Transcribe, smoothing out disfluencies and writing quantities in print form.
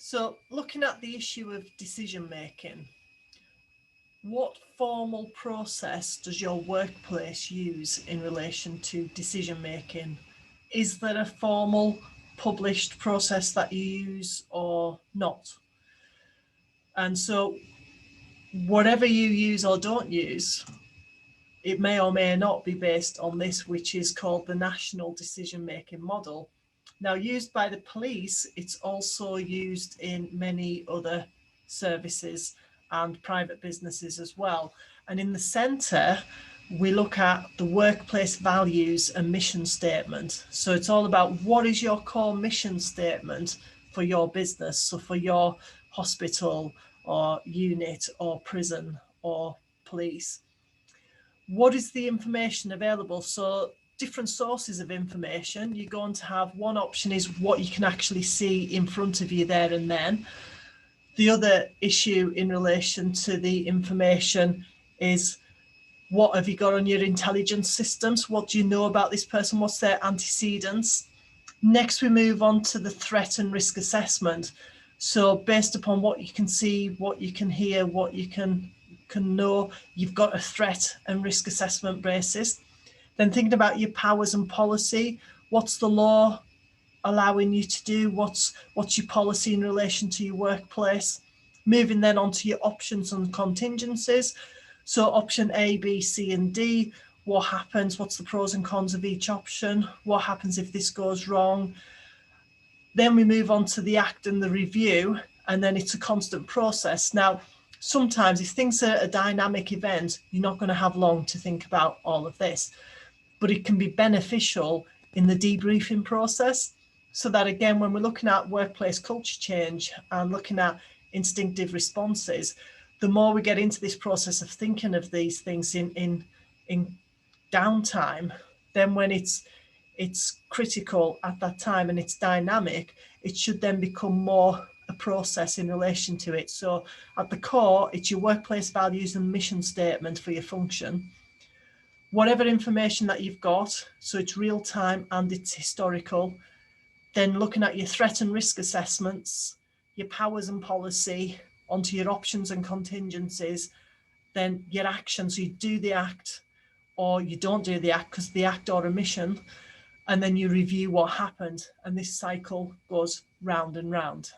So looking at the issue of decision making, what formal process does your workplace use in relation to decision making? Is there a formal published process that you use or not? And so whatever you use or don't use, it may or may not be based on this, which is called the National Decision Making Model. Now, used by the police, it's also used in many other services and private businesses as well. And in the centre, we look at the workplace values and mission statement. So it's all about what is your core mission statement for your business. So for your hospital or unit or prison or police, what is the information available? So different sources of information. You're going to have one option is what you can actually see in front of you there and then. The other issue in relation to the information is what have you got on your intelligence systems? What do you know about this person? What's their antecedents? Next, we move on to the threat and risk assessment. So based upon what you can see, what you can hear, what you can know, you've got a threat and risk assessment basis. Then thinking about your powers and policy, what's the law allowing you to do? What's your policy in relation to your workplace? Moving then on to your options and contingencies. So option A, B, C, and D, what happens? What's the pros and cons of each option? What happens if this goes wrong? Then we move on to the act and the review, and then it's a constant process. Now, sometimes if things are a dynamic event, you're not going to have long to think about all of this, but it can be beneficial in the debriefing process. So that again, when we're looking at workplace culture change and looking at instinctive responses, the more we get into this process of thinking of these things in downtime, then when it's critical at that time and it's dynamic, it should then become more a process in relation to it. So at the core, it's your workplace values and mission statement for your function. Whatever information that you've got, so it's real time and it's historical, then looking at your threat and risk assessments, your powers and policy, onto your options and contingencies, then your actions, so you do the act or you don't do the act because the act or omission, and then you review what happened, and this cycle goes round and round.